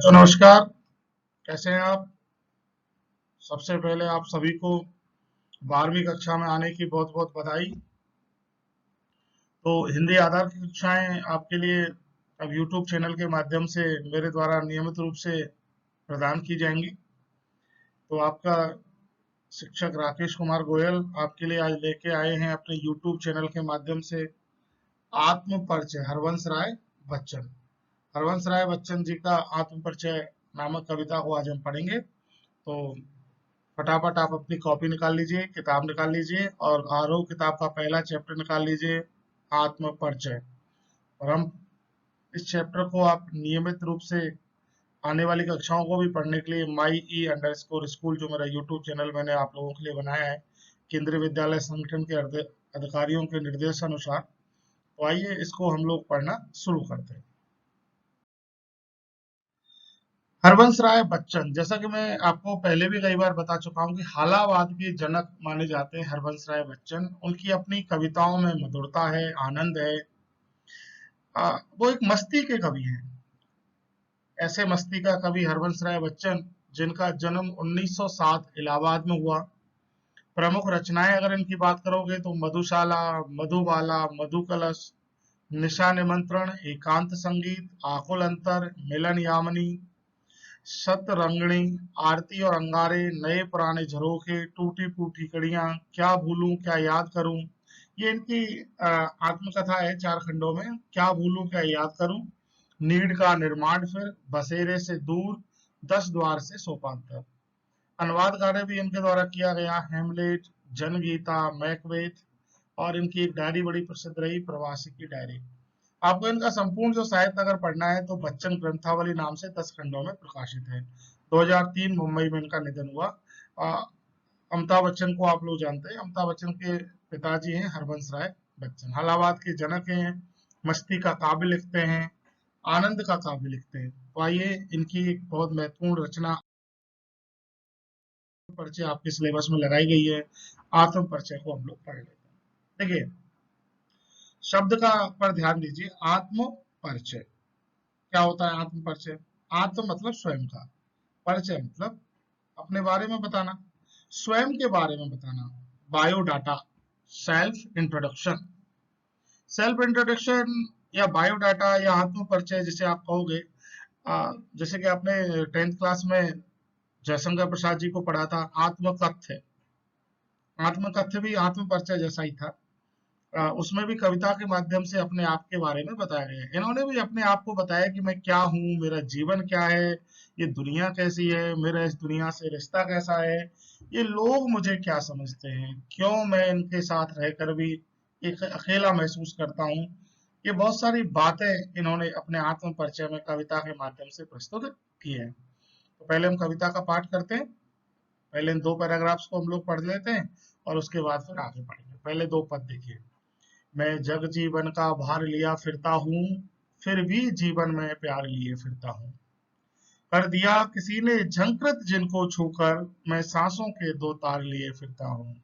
बच्चों नमस्कार। कैसे हैं आप? सबसे पहले आप सभी को 12वीं कक्षा में आने की बहुत बहुत बधाई। तो हिंदी आधार की कक्षाएं आपके लिए अब YouTube चैनल के माध्यम से मेरे द्वारा नियमित रूप से प्रदान की जाएंगी। तो आपका शिक्षक राकेश कुमार गोयल आपके लिए आज लेके आए हैं अपने YouTube चैनल के माध्यम से आत्म परिचय हरवंश राय बच्चन। हरवंश राय बच्चन जी का आत्म परिचय नामक कविता को आज हम पढ़ेंगे। तो फटाफट आप अपनी कॉपी निकाल लीजिए, किताब निकाल लीजिए और आरोह किताब का पहला चैप्टर निकाल लीजिए, आत्म परिचय। और हम इस चैप्टर को आप नियमित रूप से आने वाली कक्षाओं को भी पढ़ने के लिए MyE_School जो मेरा यूट्यूब चैनल मैंने आप लोगों के लिए बनाया है केंद्रीय विद्यालय संगठन के अधिकारियों के निर्देशानुसार, तो आइए इसको हम लोग पढ़ना शुरू करते हैं। हरवंश राय बच्चन, जैसा कि मैं आपको पहले भी कई बार बता चुका हूं कि हालावाद के जनक माने जाते हैं हरवंश राय बच्चन। उनकी अपनी कविताओं में मधुरता है, आनंद है। वो एक मस्ती के कवि हैं। ऐसे मस्ती का कवि हरवंश राय बच्चन जिनका जन्म 1907 इलाहाबाद में हुआ। प्रमुख रचनाएं अगर इनकी बात करोगे तो मधुशाला, मधुबाला, मधुकलश, निशा निमंत्रण, एकांत संगीत, आकुल अंतर, मिलन यामिनी, शतरंगिणी, आरती और अंगारे, नए पुराने झरोखे, टूटी फूटी कड़ियां, क्या भूलूं क्या याद करूं। ये इनकी आत्मकथा है 4 खंडों में। क्या भूलूं क्या याद करूं, नीड का निर्माण, फिर बसेरे से दूर, 10 द्वार से सोपानतक। अनुवाद कार्य भी इनके द्वारा किया गया, हेमलेट, जनगीता, मैकबेथ। और इनकी एक डायरी बड़ी प्रसिद्ध रही, प्रवासी की डायरी। आपको इनका संपूर्ण जो साहित्य अगर पढ़ना है तो बच्चन ग्रंथावली नाम से 10 खंडों में प्रकाशित है। 2003 मुंबई में इनका निधन हुआ। अमिताभ बच्चन को आप लोग जानते हैं। अमिताभ बच्चन के पिताजी हैं हरवंश राय बच्चन। हालावाद के जनक हैं, मस्ती का काव्य लिखते हैं, आनंद का काव्य लिखते हैं। तो आइए इनकी एक बहुत महत्वपूर्ण रचना परिचय आपके सिलेबस में लगाई गई है, आत्म परिचय को हम लोग पढ़ लेते हैं। देखिए शब्द का पर ध्यान दीजिए, आत्म परिचय क्या होता है? आत्म परिचय, आत्म मतलब स्वयं का, परिचय मतलब अपने बारे में बताना, स्वयं के बारे में बताना, biodata, self introduction. Self introduction या बायोडाटा या आत्म परिचय जिसे आप कहोगे, जैसे कि आपने 10th क्लास में जयशंकर प्रसाद जी को पढ़ा था, आत्मकथ्य। आत्मकथ्य भी आत्म परिचय जैसा ही था। उसमें भी कविता के माध्यम से अपने आप के बारे में बताया गया है। इन्होंने भी अपने आप को बताया कि मैं क्या हूँ, मेरा जीवन क्या है, ये दुनिया कैसी है, मेरा इस दुनिया से रिश्ता कैसा है, ये लोग मुझे क्या समझते हैं, क्यों मैं इनके साथ रहकर भी एक अकेला महसूस करता हूँ। ये बहुत सारी बातें इन्होंने अपने आत्म परिचय में कविता के माध्यम से प्रस्तुत की है। तो पहले हम कविता का पाठ करते हैं। पहले इन 2 पैराग्राफ्स को हम लोग पढ़ लेते हैं और उसके बाद फिर आगे पढ़ेंगे। पहले 2 पद देखिए। मैं जग जीवन का भार लिया फिरता हूँ, फिर भी जीवन में प्यार लिए फिरता हूँ। कर दिया किसी ने झंकृत जिनको छूकर, मैं सांसों के 2 तार लिए फिरता हूँ।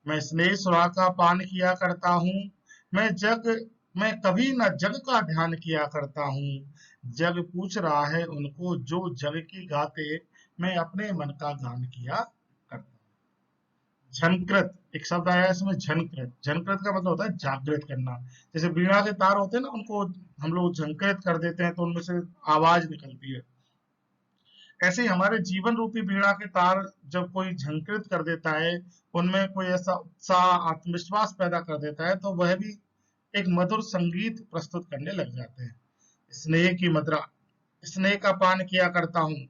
मैं स्नेह सुरा का पान किया करता हूँ, मैं कभी न जग का ध्यान किया करता हूँ। जग पूछ रहा है उनको जो जग की गाते, मैं अपने मन का गान किया करता हूँ। झनकृत एक शब्द आया है इसमें, झनकृत। झनकृत का मतलब होता है जागृत करना। जैसे वीणा के तार होते हैं ना, उनको हम लोग झनकृत कर देते हैं तो उनमें से आवाज निकलती है। ऐसे ही हमारे जीवन रूपी वीणा के तार जब कोई झंकृत कर देता है, उनमें कोई ऐसा उत्साह, आत्मविश्वास पैदा कर देता है, तो वह भी एक मधुर संगीत प्रस्तुत करने लग जाते हैं। स्नेह की मदिरा, स्नेह का पान किया करता हूँ।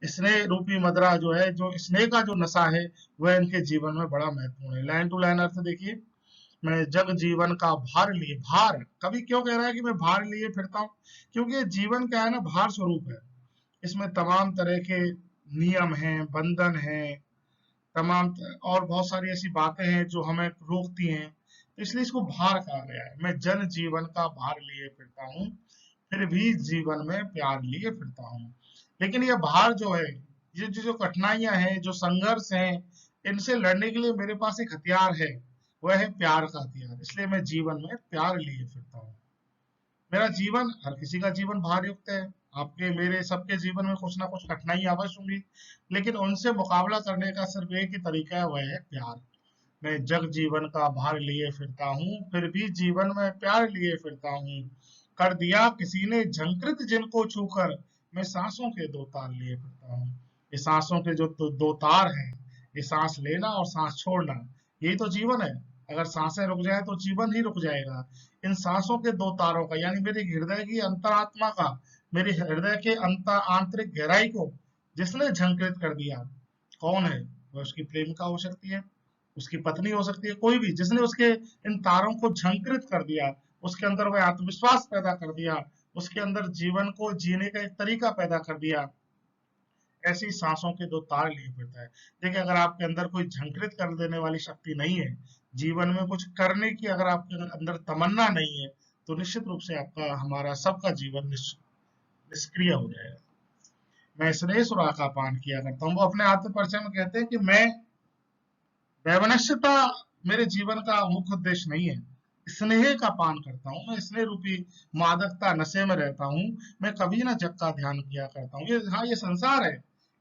स्नेह रूपी मदिरा जो है, जो स्नेह का जो नशा है, वह इनके जीवन में बड़ा महत्वपूर्ण है। लाइन टू लाइन अर्थ देखिए। मैं जग जीवन का भार लिए, भार कभी क्यों कह रहा है कि मैं भार लिए फिरता हूँ? क्योंकि जीवन क्या है ना, भार स्वरूप है। इसमें तमाम तरह के नियम हैं, बंधन हैं, और बहुत सारी ऐसी बातें हैं जो हमें रोकती हैं, तो इसलिए इसको भार कहा गया है। मैं जन जीवन का भार लिए फिरता हूँ, फिर भी जीवन में प्यार लिए फिरता हूँ। लेकिन ये भार जो है, ये जो कठिनाइयां हैं, जो संघर्ष हैं, इनसे लड़ने के लिए मेरे पास एक हथियार है, वह है प्यार का हथियार। इसलिए मैं जीवन में प्यार लिए फिरता हूँ। मेरा जीवन, हर किसी का जीवन भार युक्त है। आपके मेरे सबके जीवन में कुछ ना कुछ कठिनाई अवश्य होंगी, लेकिन उनसे मुकाबला करने का सिर्फ एक ही तरीका है, वह है प्यार। मैं जग जीवन का भार लिए फिरता हूँ, फिर भी जीवन में प्यार लिए फिरता हूँ। कर दिया किसी ने झंकृत जिनको छूकर, मैं सांसों के दो तार लिए फिरता हूँ। ये सांसों के जो दो तार हैं, ये सांस लेना और सांस छोड़ना, यही तो जीवन है। अगर सांसें रुक जाए तो जीवन ही रुक जाएगा। इन सांसों के दो तारों का, यानी मेरे हृदय की अंतरात्मा का, मेरे हृदय के आंतरिक गहराई को जिसने झंकृत कर दिया, कौन है वह? उसकी प्रेमिका हो सकती है, उसकी पत्नी हो सकती है, कोई भी जिसने उसके इन तारों को झंकृत कर दिया, उसके अंदर वह आत्मविश्वास पैदा कर दिया, उसके अंदर जीवन को जीने का एक तरीका पैदा कर दिया, ऐसी सांसों के दो तार लिए फिरता है। देखिए, अगर आपके अंदर कोई झंकृत कर देने वाली शक्ति नहीं है, जीवन में कुछ करने की अगर आपके अंदर तमन्ना नहीं है, तो निश्चित रूप से आपका, हमारा सबका जीवन निष्क्रिय हो जाएगा। मैं स्नेह सुरा का पान किया करता हूँ। वो अपने आत्म परिचय में कहते हैं कि मैं, वैवनस्यता मेरे जीवन का मुख्य उद्देश्य नहीं है, स्नेह का पान करता हूँ। मैं स्नेह रूपी मादकता नशे में रहता हूँ। मैं कभी ना जग का ध्यान किया करता हूँ। ये, हाँ, ये संसार है।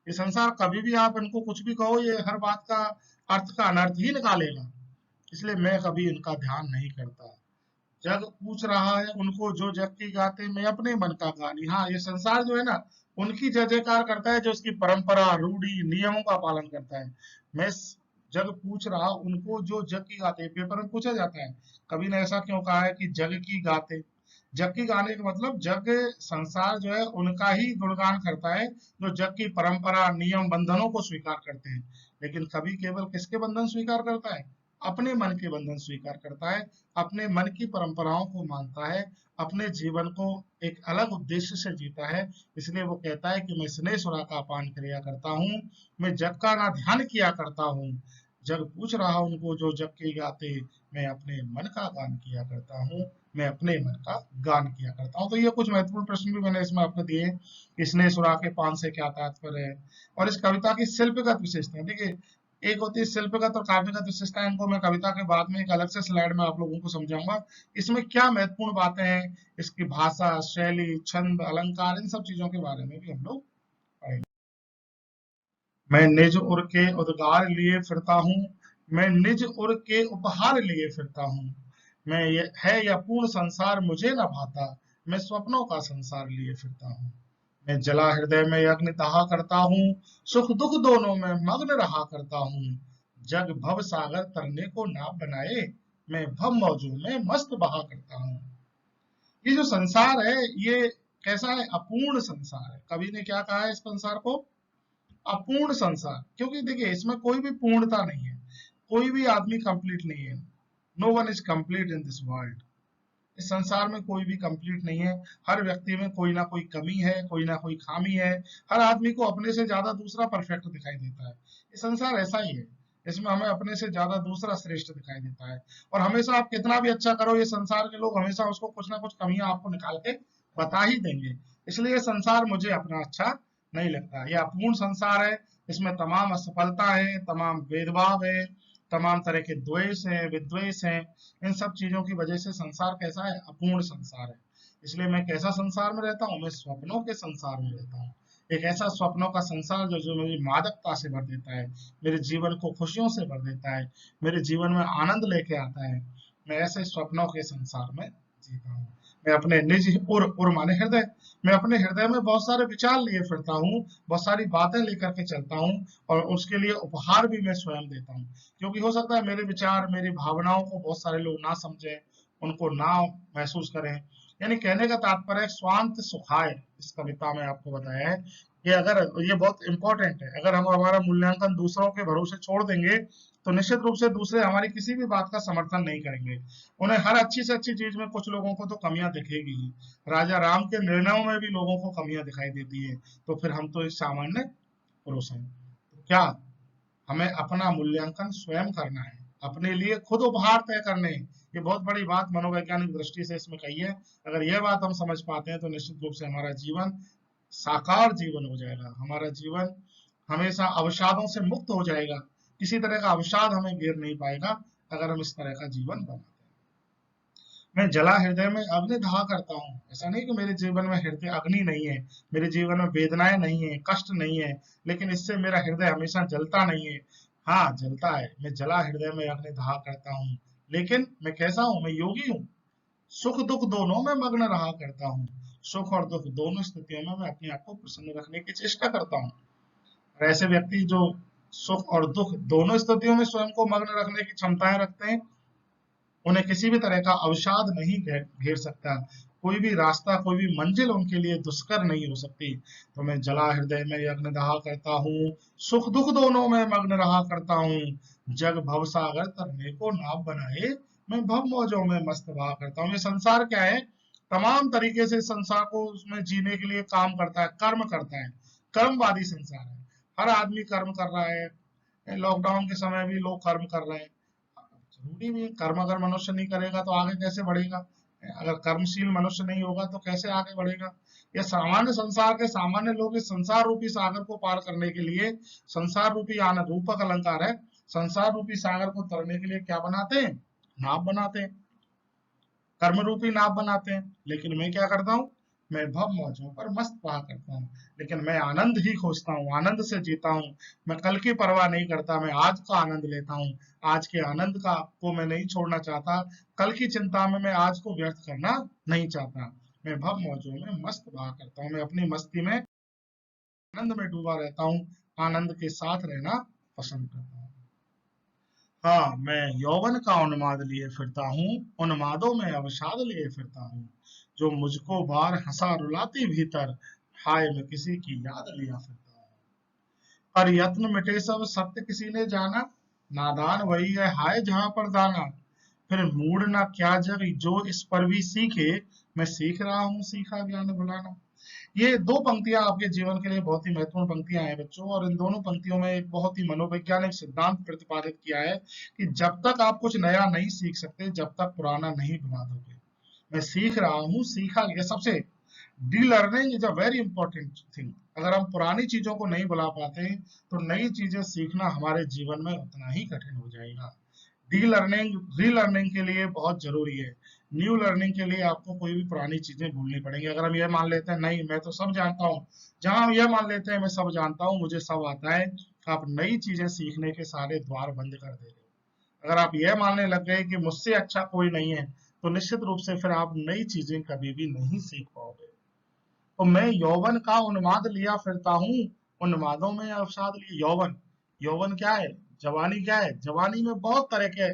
ये संसार कभी भी आप इनको कुछ भी कहो, ये हर बात का अर्थ का अनर्थ ही निकालेगा। इसलिए मैं कभी इनका ध्यान नहीं करता। जग पूछ रहा है उनको जो जग की गाते, मैं अपने मन का गानी। हाँ, ये संसार जो है ना, उनकी जय जयकार करता है जो उसकी परंपरा, रूढ़ी, नियमों का पालन करता है। मैं जग पूछ रहा उनको जो जग की गाते, पेपर में पूछा जाता है, कभी ने ऐसा क्यों कहा है कि जग की गाते? जग की गाने का मतलब, जग संसार जो है उनका ही गुणगान करता है, जो जग की परंपरा, नियम, बंधनों को स्वीकार करते हैं। लेकिन कभी केवल किसके बंधन स्वीकार करता है? अपने मन के बंधन स्वीकार करता है, अपने मन की परंपराओं को मानता है, अपने जीवन को एक अलग उद्देश्य से जीता है। इसलिए वो कहता है कि मैं स्नेह सुरा का पान किया करता हूँ, मैं जग का ना ध्यान किया करता हूँ। जग पूछ रहा उनको जो जग के गाते, मैं अपने मन का गान किया करता हूँ, मैं अपने मन का गान किया करता हूँ। तो ये कुछ महत्वपूर्ण प्रश्न भी मैंने इसमें आपको दिए कि स्नेह सुरा के पान से क्या तात्पर्य है, और इस कविता की शिल्पगत विशेषता। देखिए, एक होती है शिल्पगत और काव्यगत विशेषता, इनको मैं कविता के बाद में एक अलग से स्लाइड में आप लोगों को समझाऊंगा। इसमें क्या महत्वपूर्ण बातें हैं, इसकी भाषा, शैली, छंद, अलंकार, इन सब चीजों के बारे में भी हम लोग पढ़ेंगे। मैं निज उर के उद्गार लिए फिरता हूँ, मैं निज उर के उपहार लिए फिरता हूँ। मैं ये है यह पूर्ण संसार मुझे न भाता, मैं स्वप्नों का संसार लिए फिरता हूँ। मैं जला हृदय में अग्नि दहा करता हूँ, सुख दुख दोनों में मग्न रहा करता हूँ। जग भव सागर तरने को नाव बनाए, मैं भव मौजों में मस्त बहा करता हूँ। ये जो संसार है, ये कैसा है? अपूर्ण संसार है। कवि ने क्या कहा है इस संसार को? अपूर्ण संसार। क्योंकि देखिए, इसमें कोई भी पूर्णता नहीं है, कोई भी आदमी कंप्लीट नहीं है। No one is complete in this world. इस संसार में कोई भी कंप्लीट नहीं है। हर व्यक्ति में कोई ना कोई कमी है, कोई ना कोई खामी है। हर आदमी को अपने से ज्यादा दूसरा परफेक्ट दिखाई देता है। ये संसार ऐसा ही है, इसमें हमें अपने से ज्यादा दूसरा श्रेष्ठ दिखाई देता है। और हमेशा आप कितना भी अच्छा करो, ये संसार के लोग हमेशा उसको कुछ ना कुछ कमियां आपको निकाल के बता ही देंगे। इसलिए ये संसार मुझे अपना अच्छा नहीं लगता। ये अपूर्ण संसार है, इसमें तमाम असफलता है, तमाम भेदभाव है, तमाम तरह के द्वेष है, विद्वेष है। इन सब चीजों की वजह से संसार कैसा है? अपूर्ण संसार है। इसलिए मैं कैसा संसार में रहता हूँ? मैं स्वप्नों के संसार में रहता हूँ। एक ऐसा स्वप्नों का संसार जो जो मेरी मादकता से भर देता है, मेरे जीवन को खुशियों से भर देता है, मेरे जीवन में आनंद लेके आता है। मैं ऐसे स्वप्नों के संसार में जीता हूँ। मैं अपने निज उर माने हृदय, मैं अपने हृदय में बहुत सारे विचार लिए फिरता हूँ, बहुत सारी बातें लेकर के चलता हूँ, और उसके लिए उपहार भी मैं स्वयं देता हूँ। क्योंकि हो सकता है मेरे विचार, मेरी भावनाओं को बहुत सारे लोग ना समझें, उनको ना महसूस करें। यानी कहने का तात्पर्य स्वांत सुखाय, इस कविता में आपको बताया है कि अगर, ये बहुत इंपॉर्टेंट है, अगर हम हमारा मूल्यांकन दूसरों के भरोसे छोड़ देंगे, तो निश्चित रूप से दूसरे हमारी किसी भी बात का समर्थन नहीं करेंगे। उन्हें हर अच्छी से अच्छी चीज में कुछ लोगों को तो कमियां दिखेगी ही। राजा राम के निर्णयों में भी लोगों को कमियां दिखाई देती है, तो फिर हम तो इस सामान्य पुरुष हैं। तो क्या, हमें अपना मूल्यांकन स्वयं करना है, अपने लिए खुद उपहार तय करने हैं। ये बहुत बड़ी बात मनोवैज्ञानिक दृष्टि से इसमें कही है। अगर यह बात हम समझ पाते हैं तो निश्चित रूप से हमारा जीवन साकार जीवन हो जाएगा। हमारा जीवन हमेशा अवसादों से मुक्त हो जाएगा। किसी तरह का अवसाद हमें घेर नहीं पाएगा अगर हम इस तरह का जीवन बनाते हैं। मैं जला हृदय में अग्नि दहा करता हूँ। ऐसा नहीं कि मेरे जीवन में हृदय अग्नि नहीं है, मेरे जीवन में वेदनाएं नहीं है, कष्ट नहीं है, लेकिन इससे मेरा हृदय हमेशा जलता नहीं है। हाँ, जलता है। मैं जला हृदय में अग्नि दहा करता हूँ, लेकिन मैं कैसा हूँ? मैं योगी हूँ। सुख दुख दोनों में मग्न रहा करता हूँ। सुख और दुख दोनों स्थितियों में मैं अपने आप को प्रसन्न रखने की चेष्टा करता हूँ। और ऐसे व्यक्ति जो सुख और दुख दोनों स्थितियों में स्वयं को मग्न रखने की क्षमताएं रखते हैं, उन्हें किसी भी तरह का अवसाद नहीं घेर सकता। कोई भी रास्ता, कोई भी मंजिल उनके लिए दुष्कर नहीं हो सकती। तो मैं जला हृदय में यज्ञ दहा करता हूँ, सुख दुख दोनों में मग्न रहा करता हूँ। जग भव सागर तरने को नाव बनाए, मैं भव मौजों में मस्त बहा करता हूँ। ये संसार क्या है? तमाम तरीके से संसार को उसमें जीने के लिए काम करता है, कर्म करता है। कर्मवादी संसार है। हर आदमी कर्म कर रहा है। लॉकडाउन के समय भी लोग कर्म कर रहे हैं। जरूरी भी है। कर्म अगर मनुष्य नहीं करेगा तो आगे कैसे बढ़ेगा? अगर कर्मशील मनुष्य नहीं होगा तो कैसे आगे बढ़ेगा? ये सामान्य संसार के सामान्य लोग इस संसार रूपी सागर को पार करने के लिए, संसार रूपी आनंद रूपक अलंकार है, संसार रूपी सागर को तरने के लिए क्या बनाते हैं? नाव बनाते हैं, कर्म रूपी नाव बनाते हैं। लेकिन मैं क्या करता हूँ? मैं भव मौजों पर मस्त बहा करता हूँ। लेकिन मैं आनंद ही खोजता हूँ, आनंद से जीता हूँ। मैं कल की परवाह नहीं करता, मैं आज का आनंद लेता हूँ। आज के आनंद का को मैं नहीं छोड़ना चाहता। कल की चिंता में मैं आज को व्यर्थ करना नहीं चाहता। मैं भव मौजों में मस्त बहा करता हूँ। मैं अपनी मस्ती में, आनंद में डूबा रहता हूँ। आनंद के साथ रहना पसंद करता हूँ। हाँ, मैं यौवन का उन्माद लिए फिरता हूँ, उन्मादों में अवसाद लिए फिरता हूँ। जो मुझको बार हंसा रुलाती भीतर, हाय मैं किसी की याद लिया फिरता हूँ। पर यत्न मिटे सब सत्य किसी ने जाना, नादान वही है हाय जहाँ पर दाना। फिर मूड ना क्या जग जो इस पर भी सीखे, मैं सीख रहा हूँ सीखा ज्ञान भुलाना। ये दो पंक्तियां आपके जीवन के लिए बहुत ही महत्वपूर्ण पंक्तियां हैं बच्चों, और इन दोनों पंक्तियों में एक बहुत ही मनोवैज्ञानिक सिद्धांत प्रतिपादित किया है कि जब तक आप कुछ नया नहीं सीख सकते, जब तक पुराना नहीं भुला दोगे। मैं सीख रहा हूँ सीखा गया। सबसे D learning is a very important thing. अगर हम पुरानी चीजों को नहीं भुला पाते हैं, तो नई चीजें सीखना हमारे जीवन में उतना ही कठिन हो जाएगा। डी लर्निंग री लर्निंग के लिए बहुत जरूरी है। न्यू लर्निंग के लिए आपको कोई भी पुरानी चीजें भूलनी पड़ेंगी। अगर हम ये मान लेते हैं नहीं मैं तो सब जानता हूँ, जहां हम ये मान लेते हैं मैं सब जानता हूँ, मुझे सब आता है, आप नई चीजें सीखने के सारे द्वार बंद कर दे रहे हो। अगर आप यह मानने लग गए कि मुझसे अच्छा कोई नहीं है, तो निश्चित रूप से फिर आप नई चीजें कभी भी नहीं सीख पाओगे। तो मैं यौवन का उन्माद लिया फिरता हूँ, उन्मादों में अवसाद लिए। यौवन, यौवन क्या है? जवानी क्या है? जवानी में बहुत तरह के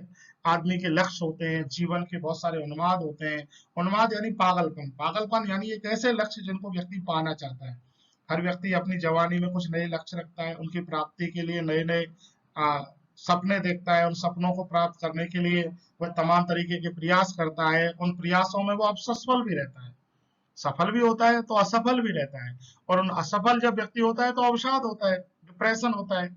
आदमी के लक्ष्य होते हैं, जीवन के बहुत सारे उन्माद होते हैं। उन्माद यानी पागलपन, पागलपन यानी एक ऐसे लक्ष्य जिनको व्यक्ति पाना चाहता है। हर व्यक्ति अपनी जवानी में कुछ नए लक्ष्य रखता है, उनकी प्राप्ति के लिए नए नए सपने देखता है। उन सपनों को प्राप्त करने के लिए वह तमाम तरीके के प्रयास करता है। उन प्रयासों में वो अब सफल भी रहता है, सफल भी होता है तो असफल भी रहता है। और उन असफल जब व्यक्ति होता है तो अवसाद होता है, डिप्रेशन होता है।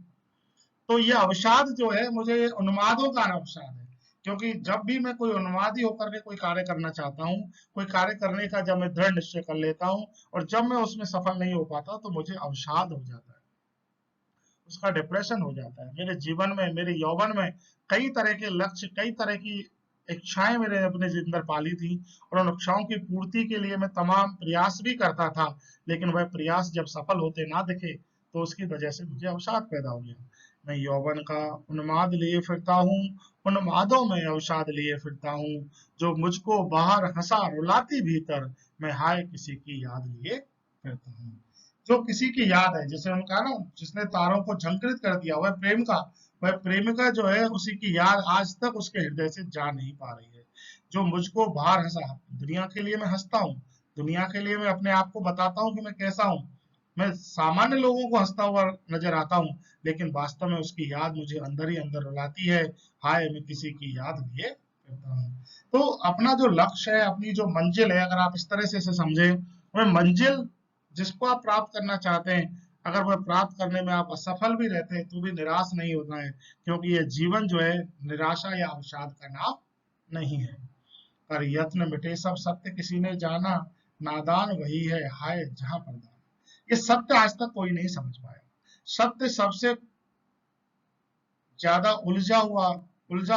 तो ये अवसाद जो है, मुझे उन्मादों का अवसाद है। क्योंकि जब भी मैं कोई उन्मादी होकर के कोई कार्य करना चाहता हूँ, कोई कार्य करने का जब मैं दृढ़ निश्चय कर लेता हूँ और जब मैं उसमें सफल नहीं हो पाता, तो मुझे अवसाद हो जाता है, उसका डिप्रेशन हो जाता है। मेरे जीवन में, मेरे यौवन में कई तरह के लक्ष्य, कई तरह की इच्छाएं मेरे अपने अंदर पाली थी, और उन इच्छाओं की पूर्ति के लिए मैं तमाम प्रयास भी करता था। लेकिन वह प्रयास जब सफल होते ना दिखे, तो उसकी वजह से मुझे अवसाद पैदा हो गया। मैं यौवन का उन्माद लिए फिरता हूँ, उन्मादों में अवसाद लिए फिरता हूँ। जो मुझको बाहर हंसा रुलाती भीतर, मैं हाय किसी की याद लिए फिरता हूँ। जो किसी की याद है, जैसे हम कहा ना, जिसने तारों को झंकृत कर दिया, वह प्रेम का, वह प्रेमिका जो है, उसी की याद आज तक उसके हृदय से जा नहीं पा रही है। जो मुझको बाहर हंसा, दुनिया के लिए मैं हंसता हूँ, दुनिया के लिए मैं अपने आप को बताता हूँ कि मैं कैसा हूँ, मैं सामान्य लोगों को हंसता हुआ नजर आता हूँ, लेकिन वास्तव में उसकी याद मुझे अंदर ही अंदर रुलाती है। हाय मैं किसी की याद लिए करता हूँ। तो अपना जो लक्ष्य है, अपनी जो मंजिल है, अगर आप इस तरह से इसे समझे, वह मंजिल जिसको आप प्राप्त करना चाहते हैं, अगर वह प्राप्त करने में आप असफल भी रहते हैं, तो भी निराश नहीं होना है। क्योंकि ये जीवन जो है, निराशा या अवसाद का नाम नहीं है। पर यत्न मिटे सब सत्य किसी ने जाना, नादान वही है हाय जहां पर दाना। ये सत्य आज तक कोई नहीं समझ पाया। सत्य सबसे ज्यादा उलझा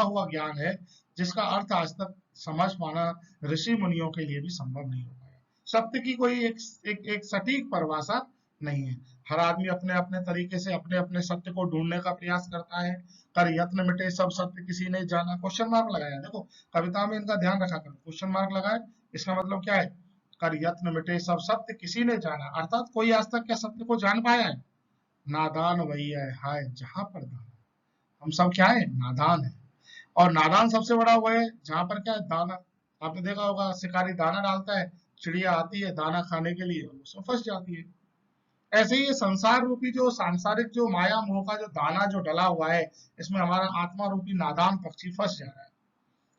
हुआ ज्ञान है, जिसका अर्थ आज तक समझ पाना ऋषि मुनियों के लिए भी संभव नहीं हो पाया। सत्य की कोई एक सटीक परिभाषा नहीं है। हर आदमी अपने अपने तरीके से अपने अपने सत्य को ढूंढने का प्रयास करता है। कर यत्न मिटे सब सत्य किसी ने जाना, क्वेश्चन मार्क लगाया, देखो कविता में इनका ध्यान रखा करो, क्वेश्चन मार्क लगाए, इसका मतलब क्या है? कर यत्न मिटे सब सत्य किसी ने जाना, अर्थात कोई आज तक क्या सत्य को जान पाया है? नादान वही है हाय जहां पर दाना। हम सब क्या है? नादान है। और नादान सबसे बड़ा वो है जहां पर क्या है? दाना। आपने देखा होगा शिकारी दाना डालता है, चिड़िया आती है दाना खाने के लिए, उसमें फंस जाती है। ऐसे ही ये संसार रूपी जो सांसारिक जो माया मोह का जो दाना जो डला हुआ है, इसमें हमारा आत्मा रूपी नादान पक्षी फंस जा रहा है।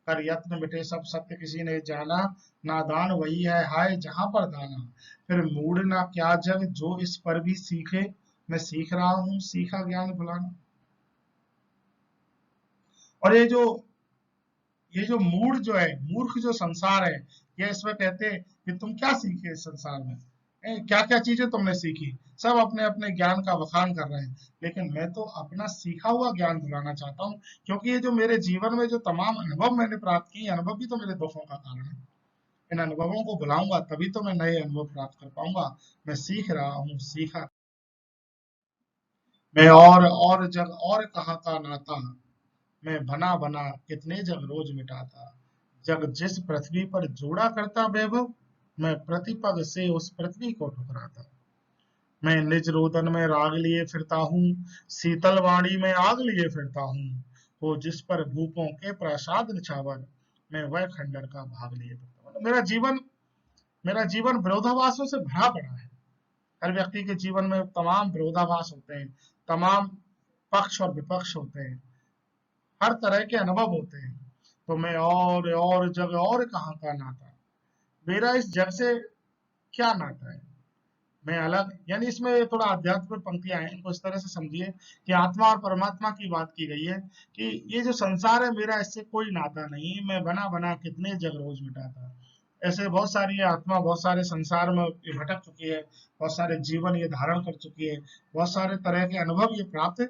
कर यत्न मिटे सब सत्य किसी ने जाना, नादान वही है हाय जहां पर दाना। फिर मूड ना क्या जग जो इस पर भी सीखे, मैं सीख रहा हूँ सीखा ज्ञान भुलाना। और ये जो मूड जो है, मूर्ख जो संसार है, ये इसमें कहते हैं कि तुम क्या सीखे इस संसार में, क्या क्या चीजें तुमने सीखी। सब अपने अपने ज्ञान का बखान कर रहे हैं, लेकिन मैं तो अपना सीखा हुआ ज्ञान भुलाना चाहता हूँ, क्योंकि ये जो मेरे जीवन में जो तमाम अनुभव मैंने प्राप्त किए, अनुभव भी तो मेरे दुखों का कारण है। इन अनुभवों को भुलाऊंगा तभी तो मैं नए अनुभव प्राप्त कर पाऊंगा। मैं सीख रहा हूँ सीखा। मैं और जग और कहाँ का नाता, मैं बना बना कितने जग रोज मिटाता। जग जिस पृथ्वी पर जोड़ा करता वैभव, मैं प्रतिपग से उस पृथ्वी को ठुकराता। मैं निज रोदन में राग लिए फिरता हूँ, शीतल वाणी में आग लिए फिरता हूँ। वो जिस पर भूपों के प्रसाद निछावर, मैं वह खंडर का भाग लिए फिरता हूँ। मतलब मेरा जीवन विरोधाभासों से भरा पड़ा है। हर व्यक्ति के जीवन में तमाम विरोधाभास होते हैं, तमाम पक्ष और विपक्ष होते हैं, हर तरह के अनुभव होते हैं। तो मैं और जग और कहाँ का नाता, मेरा इस जग से क्या नाता है? मैं अलग, यानी इसमें थोड़ा आध्यात्मिक पंक्तियां हैं, इनको इस तरह से समझिए कि आत्मा और परमात्मा की बात की गई है कि ये जो संसार है मेरा इससे कोई नाता नहीं, मैं बना बना कितने जग रोज मिटाता। ऐसे बहुत सारी ये आत्मा बहुत सारे संसार में ये भटक चुकी है, बहुत सारे जीवन ये धारण कर चुकी है, बहुत सारे तरह के अनुभव ये प्राप्त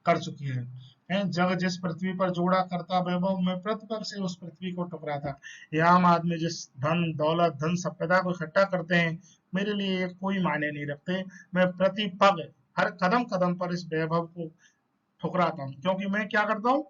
कर चुकी है। जग जिस पृथ्वी पर जोड़ा करता वैभव, मैं प्रतिपल से उस पृथ्वी को टकराता। ये आम आदमी जिस धन दौलत धन संपदा को इकट्ठा करते हैं, मेरे लिए ये कोई मायने नहीं रखते। मैं प्रति पग हर कदम कदम पर इस वैभव को ठुकराता हूँ, क्योंकि मैं क्या करता हूँ?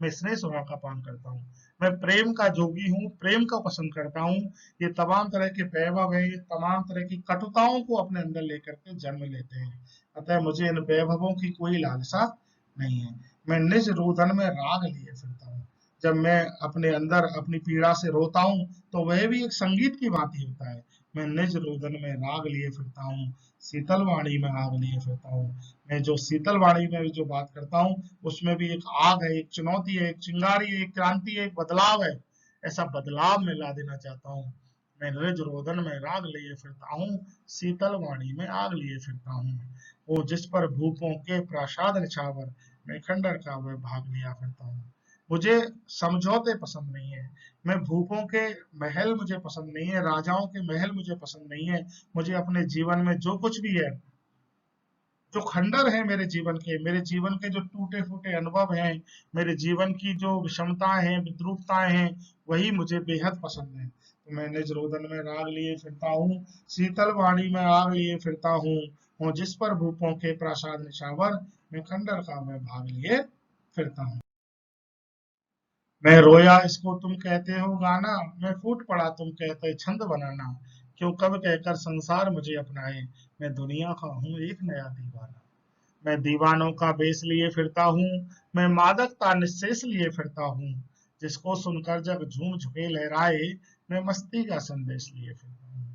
मैं स्नेह सुहा का पान करता हूँ। मैं प्रेम का जोगी हूँ, प्रेम का पसंद करता हूँ। ये तमाम तरह के वैभव है, ये तमाम तरह की कटुताओं को अपने अंदर लेकर के जन्म लेते हैं। अतः मुझे इन वैभवों की कोई लालसा नहीं है। मैं निज रोदन में राग लिए फिरता हूँ। जब मैं अपने अंदर अपनी पीड़ा से रोता हूँ, तो वह भी एक संगीत की भांति होता है। मैं निज रोदन में राग लिए फिरता हूँ, शीतल वाणी में आग लिए फिरता हूँ। मैं जो शीतल वाणी में जो बात करता हूँ, उसमें भी एक आग है, एक चुनौती है, एक चिंगारी है, एक क्रांति है, एक बदलाव है। ऐसा बदलाव मैं ला देना चाहता हूँ। मैं निज रोदन में राग लिए फिरता हूँ, शीतल वाणी में आग लिए फिरता हूँ। वो जिस पर भूपों के प्रासाद निछावर, मैं खंडर का वह भाग लिया फिरता हूँ। मुझे समझौते पसंद नहीं है। मैं भूपों के महल मुझे पसंद नहीं है, राजाओं के महल मुझे पसंद नहीं है। मुझे अपने जीवन में जो कुछ भी है, जो खंडर है मेरे जीवन के जो टूटे फूटे अनुभव हैं, मेरे जीवन की जो विषमताएं हैं विद्रूपताएं हैं, वही मुझे बेहद पसंद है। तो मैं निज रोदन में राग लिए फिरता हूँ, शीतल वाणी में आग लिए फिरता हूँ जिस पर भूपों के प्रासाद निछावर, मैं खंडर का मैं भाग लिए फिरता हूँ। मैं रोया इसको तुम कहते हो गाना, मैं फूट पड़ा तुम कहते छंद बनाना। क्यों कब कहकर संसार मुझे अपनाए, मैं दुनिया का हूँ एक नया दीवाना। मैं दीवानों का बेस लिए फिरता हूँ, मैं मादकता निःशेष लिए फिरता हूँ। जिसको सुनकर जग झूम झुके लहराए, मैं मस्ती का संदेश लिए फिरता हूँ।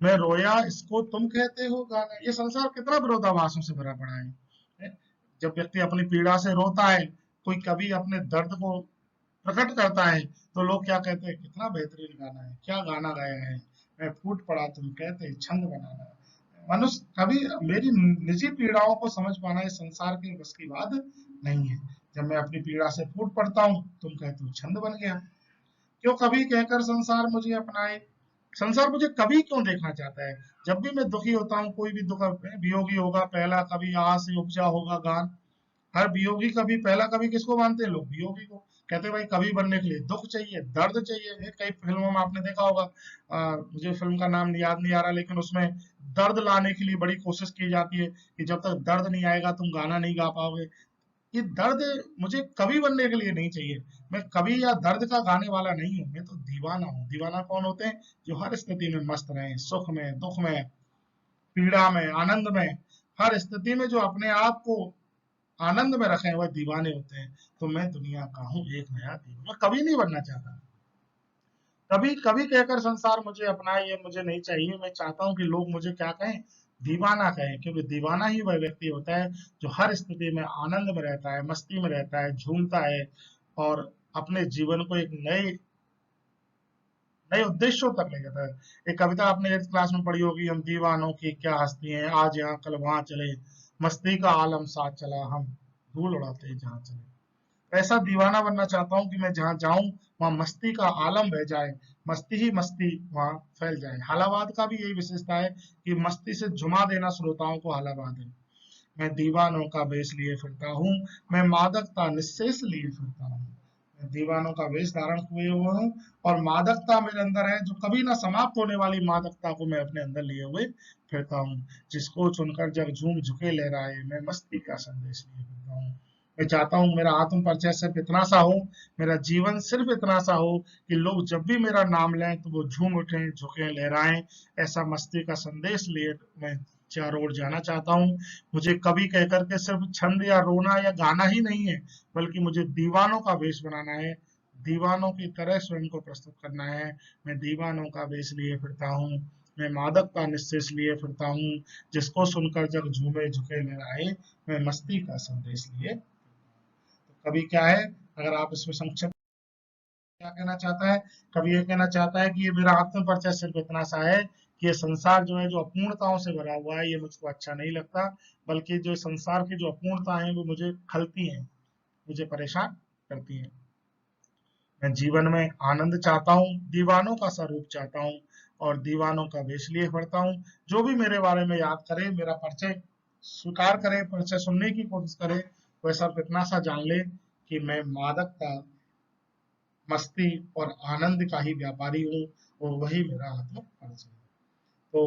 मैं रोया इसको तुम कहते हो गाना, ये संसार कितना विरोधाभासों से भरा पड़ा है। जब व्यक्ति अपनी पीड़ा से रोता है, कोई कभी अपने दर्द को प्रकट करता है, तो लोग क्या कहते हैं? कितना बेहतरीन गाना है, क्या गाना गाया है। मैं फूट पड़ा तुम कहते छंद बनाना। मनुष्य कभी मेरी निजी पीड़ाओं को समझ पाना इस संसार के बस की बात नहीं है। जब मैं अपनी पीड़ा से फूट पड़ता हूँ, तुम कहते हो छंद बन गया। क्यों कभी कहकर संसार मुझे अपनाए, संसार मुझे कभी क्यों देखना चाहता है? जब भी मैं दुखी होता हूँ, कोई भी दुख वियोगी होगा, पहला कभी आ से उपजा होगा गान। हर वियोगी कभी पहला कभी किसको मानते हैं लोग? वियोगी को। कहते हैं भाई कवि बनने के लिए दुख चाहिए, दर्द चाहिए। ये कई फिल्मों में आपने देखा होगा, मुझे फिल्म का नाम याद नहीं आ रहा, लेकिन उसमें दर्द लाने के लिए बड़ी कोशिश की जाती है कि जब तक दर्द नहीं आएगा तुम गाना नहीं गा पाओगे। ये दर्द मुझे कवि बनने के लिए नहीं चाहिए। मैं कवि या दर्द का गाने वाला नहीं हूँ, मैं तो दीवाना हूँ। दीवाना कौन होते हैं? जो हर स्थिति में मस्त रहे, सुख में, दुख में, पीड़ा में, आनंद में, हर स्थिति में जो अपने आप को आनंद में रखे, वह दीवाने होते हैं। तो मैं दुनिया का हूँ एक नया दीवाना, मैं कभी नहीं बनना चाहता। कभी कभी कहकर संसार मुझे अपनाए, ये मुझे नहीं चाहिए। मैं चाहता हूँ कि लोग मुझे क्या कहें? दीवाना कहें, क्योंकि दीवाना ही वह व्यक्ति होता है जो हर स्थिति में आनंद में रहता है, मस्ती में रहता है, झूमता है और अपने जीवन को एक नए नए उद्देश्यों तक ले जाता है। एक कविता आपने 8th क्लास में पढ़ी होगी, हम दीवानों की क्या हस्ती हैं, आज यहाँ कल वहां चले, मस्ती का आलम साथ चला, हम धूल उड़ाते जहाँ चले। ऐसा दीवाना बनना चाहता हूँ कि मैं जहाँ जाऊं वहां मस्ती का आलम बह जाए, मस्ती ही मस्ती वहां फैल जाए। हालावाद का भी यही विशेषता है कि मस्ती से झुमा देना श्रोताओं को हालावाद है। मैं दीवानों का वेश लिए फिरता हूँ, मैं मादकता निःशेष लिए फिरता हूँ। मैं दीवानों का वेश धारण हुए हुए हूँ और मादकता मेरे अंदर है, जो कभी ना समाप्त होने वाली मादकता को मैं अपने अंदर लिए हुए फिरता हूँ। जिसको चुनकर जग झूम झुके लहराए, मैं मस्ती का संदेश लिए फिरता हूँ। मैं चाहता हूँ मेरा आत्म परिचय सिर्फ इतना सा हो, मेरा जीवन सिर्फ इतना सा हो कि लोग जब भी मेरा नाम लें तो वो झूम उठें, झुकें, लहराएं। ऐसा मस्ती का संदेश लिए मैं चारों ओर जाना चाहता हूँ। मुझे कवि कहकर के सिर्फ छंद या रोना या गाना ही नहीं है, बल्कि मुझे दीवानों का वेश बनाना है, दीवानों की तरह स्वयं को प्रस्तुत करना है। मैं दीवानों का वेश लिए फिरता हूँ, मैं मादक का निश्चेष लिए फिरता हूँ। जिसको सुनकर जग झूमे झुके लहराए, मैं मस्ती का संदेश लिए। तो कवि क्या है, अगर आप इसमें संक्षिप्त क्या कहना चाहता है? कवि ये कहना चाहता है कि ये मेरा आत्म परिचय सिर्फ इतना सा है कि ये संसार जो है, जो अपूर्णताओं से भरा हुआ है, ये मुझको अच्छा नहीं लगता। बल्कि जो संसार की जो अपूर्णता है वो मुझे खलती हैं, मुझे परेशान करती हैं। मैं जीवन में आनंद चाहता हूँ, दीवानों का स्वरूप चाहता हूँ और दीवानों का वेश लिए पढ़ता हूँ। जो भी मेरे बारे में याद करे, मेरा परिचय स्वीकार करे, परिचय सुनने की कोशिश करे, वह सब इतना सा जान ले कि मैं मादक का, मस्ती और आनंद का ही व्यापारी हूँ और वही मेरा आत्म परिचय है। तो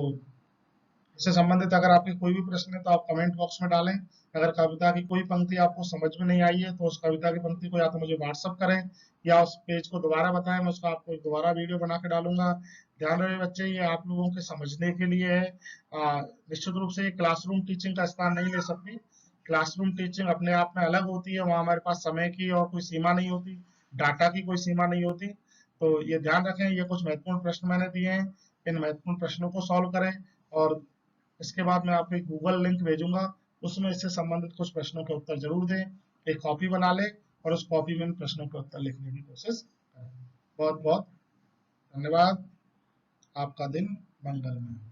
इससे संबंधित अगर आपके कोई भी प्रश्न है तो आप कमेंट बॉक्स में डालें। अगर कविता की कोई पंक्ति आपको समझ में नहीं आई है तो उस कविता की पंक्ति को या तो मुझे व्हाट्सअप करें या उस पेज को दोबारा बताएं, मैं उसका आपको दोबारा वीडियो बना के डालूंगा। ध्यान रहे बच्चे, ये आप लोगों के समझने के लिए है। निश्चित रूप से ये क्लासरूम टीचिंग का स्थान नहीं ले सकती। क्लासरूम टीचिंग अपने आप में अलग होती है, वहाँ हमारे पास समय की और कोई सीमा नहीं होती, डाटा की कोई सीमा नहीं होती। तो ये ध्यान रखें, ये कुछ महत्वपूर्ण प्रश्न मैंने दिए हैं, इन महत्वपूर्ण प्रश्नों को सॉल्व करें। और इसके बाद मैं आपको एक गूगल लिंक भेजूंगा, उसमें इससे संबंधित कुछ प्रश्नों के उत्तर जरूर दें। एक कॉपी बना लें और उस कॉपी में इन प्रश्नों के उत्तर लिखने की कोशिश करें। बहुत बहुत धन्यवाद। आपका दिन मंगलमय हो।